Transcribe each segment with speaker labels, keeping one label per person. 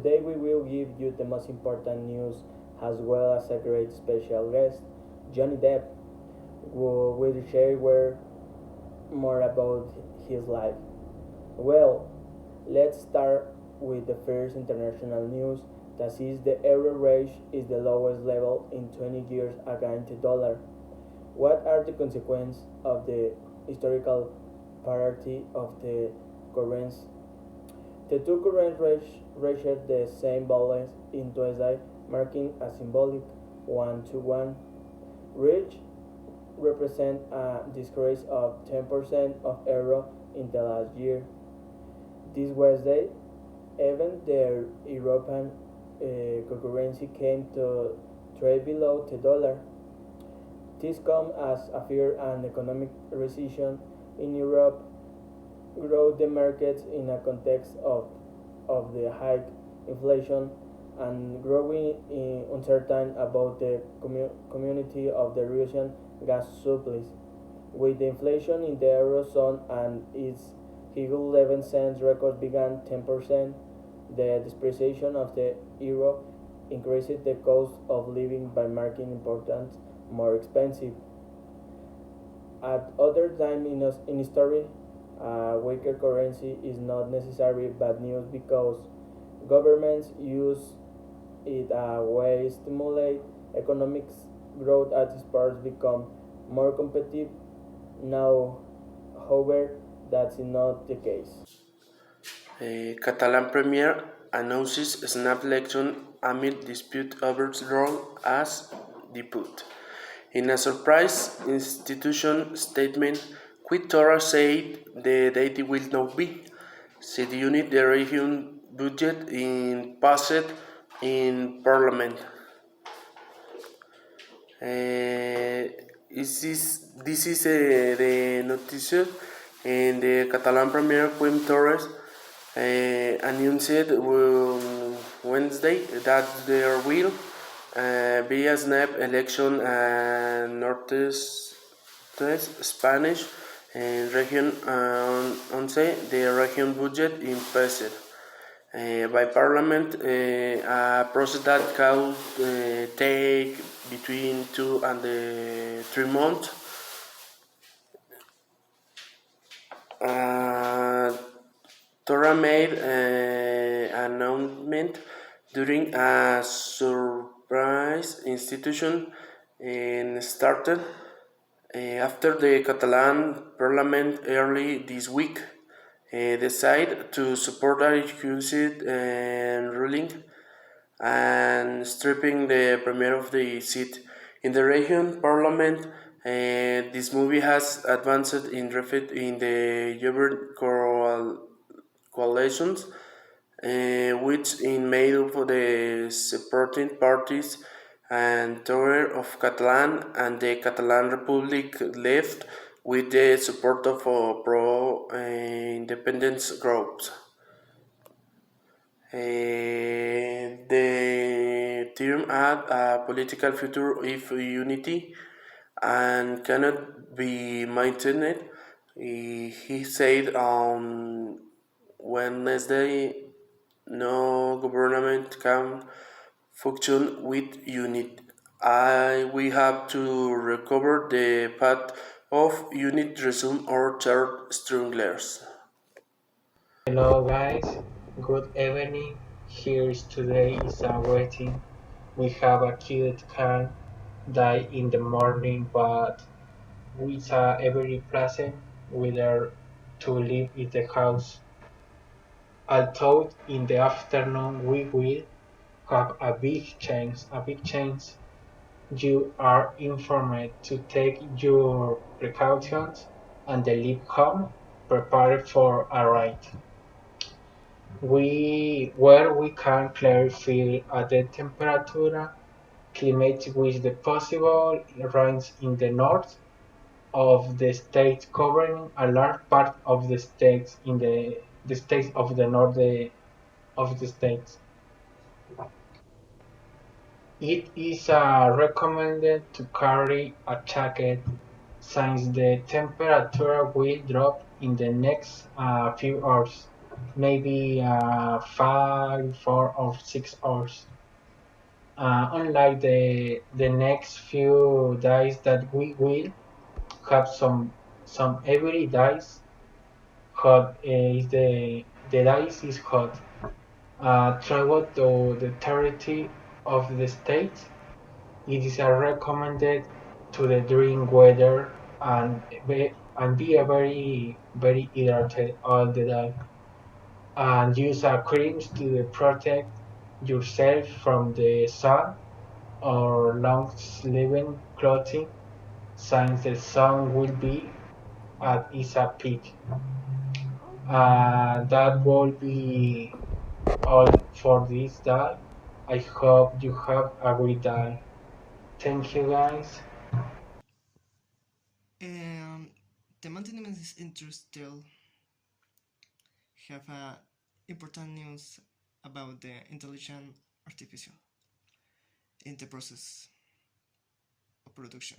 Speaker 1: Today we will give you the most important news as well as a great special guest, Johnny Depp, who will share more about his life. Well, let's start with the first international news. That is, the euro rate is the lowest level in 20 years against the dollar. What are the consequences of the historical parity of the currency? The two currencies reached the same balance in Tuesday, marking a symbolic 1-to-1 reach represent a decrease of 10% of euro in the last year. This Wednesday, even the European currency came to trade below the dollar. This comes as a fear and economic recession in Europe grow the markets in a context of the high inflation and growing uncertain about the community of the Russian gas supplies. With the inflation in the Eurozone and its Hegel 11 cents record began 10%, the depreciation of the euro increased the cost of living by making important more expensive. At other time in history, a weaker currency is not necessarily bad news because governments use it a way to stimulate economic growth as exports become more competitive. Now, however, that's not the case.
Speaker 2: Catalan Premier announces snap election amid dispute over role as deputy. In a surprise institution statement, Quit Torra said the date will not be. Said unit the region budget in passed in Parliament. This is the notice and the Catalan Premier Quim Torres announced Wednesday that there will be a snap election and Northeast Spanish and region on the region budget in passed by Parliament, a process that could take between 2 and 3 months. Torra made an announcement during a surprise institution and started after the Catalan Parliament early this week decided to support a recused ruling and stripping the premier of the seat. In the region parliament, this movie has advanced in the coalitions, which in made up of the supporting parties and Tower of Catalan and the Catalan Republic left with the support of pro-independence groups. The term had a political future if unity and cannot be maintained. He said on Wednesday, no government can function with unity. We have to recover the path of unit resume or third stranglers.
Speaker 3: Hello guys, good evening. Here's today is a waiting. We have a cute cat die in the morning, but we are very pleasant weather to live in the house. Although in the afternoon we will have a big change. You are informed to take your precautions and leave home prepared for a ride. Where we can clearly feel at the temperature climate with the possible rains in the north of the state covering a large part of the states in the states of the north of the states. It is recommended to carry a jacket since the temperature will drop in the next few hours. maybe 5, 4 or 6 hours. Unlike the next few days that we will have some every dice hot is the dice is hot. Travel to the territory of the state. It is recommended to the drink weather and be a very hydrated all the day. And use creams to protect yourself from the sun or long sleeving clothing since the sun will be at its peak. That will be all for this day. I hope you have a great day. Thank you guys.
Speaker 4: Um, the maintenance industry still have important news about the intelligent artificial in the process of production.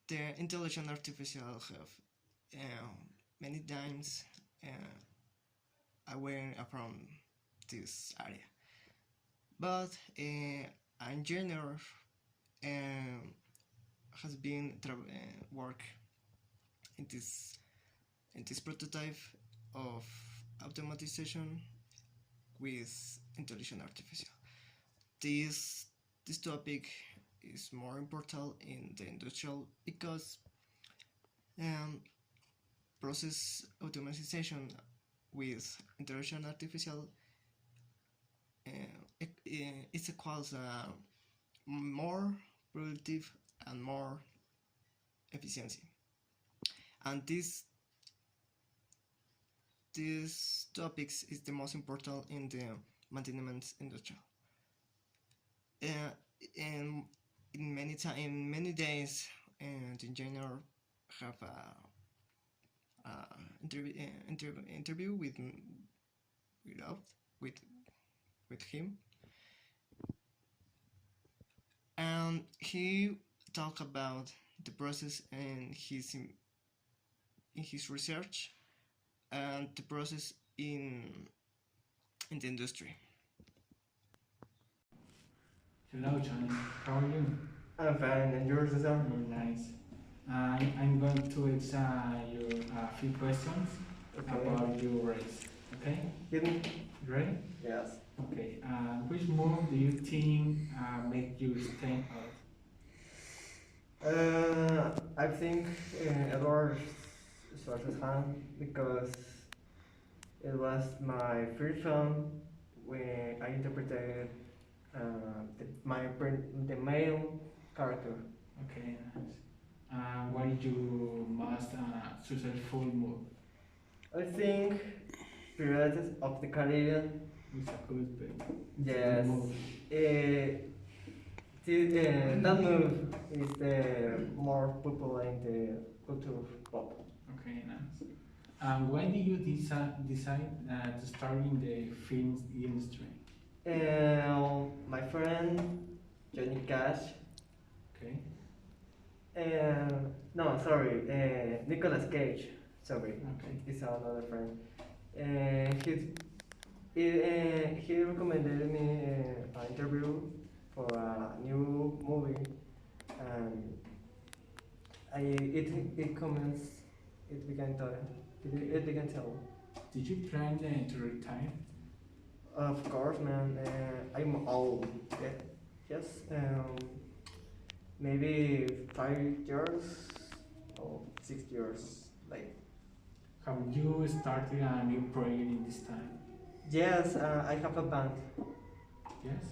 Speaker 4: The intelligent artificial have many times aware from this area, but in general has been work in this prototype of automatization with intelligent artificial. This this topic is more important in the industrial because um, process automatization with intelligent artificial it equals more productive and more efficiency. And this topics is the most important in the maintenance industry. Uh, in in many days, the engineer have interview with with with him, and he talked about the process and in his research and the process in the industry.
Speaker 5: Hello, Johnny. How are you?
Speaker 1: I'm fine, and yours, Cesar?
Speaker 5: Very nice. I'm going to ask you a few questions
Speaker 1: Okay.
Speaker 5: about your race. Okay?
Speaker 1: Hit me?
Speaker 5: You ready?
Speaker 1: Yes.
Speaker 5: Okay. Which move do you think make you stand out?
Speaker 1: I think Edward Schwarzenegger because it was my first film when I interpreted the male character.
Speaker 5: Okay, nice. What is your most successful move?
Speaker 1: I think Pirates of the Caribbean.
Speaker 5: It's a good pick. It's a
Speaker 1: Yes.
Speaker 5: good move.
Speaker 1: That move is the more popular in the culture pop.
Speaker 5: Okay, nice. When did you decide to start in the film industry?
Speaker 1: My friend Johnny Cash.
Speaker 5: Okay.
Speaker 1: No, sorry, Nicolas Cage. Sorry,
Speaker 5: Okay.
Speaker 1: it's another friend. He recommended me an interview for a new movie, and it comments it began tell.
Speaker 5: Did you plan to retire?
Speaker 1: Of course, man. I'm old. Yeah. Yes. Maybe 5 years or 6 years. Like.
Speaker 5: Have you started a new project in this time?
Speaker 1: Yes, I have a band.
Speaker 5: Yes.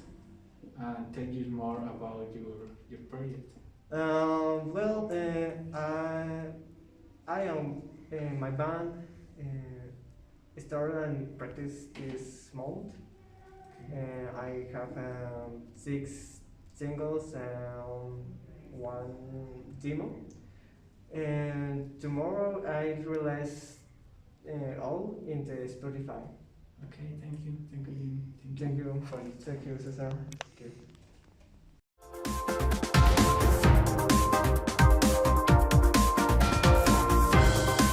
Speaker 5: Tell us more about your project.
Speaker 1: Well, I am my band started and practice this month. I have 6 singles and one demo. And tomorrow I release all in the Spotify.
Speaker 5: Okay, thank you. Thank you, Jimmy.
Speaker 1: Thank you, Cesar. Okay.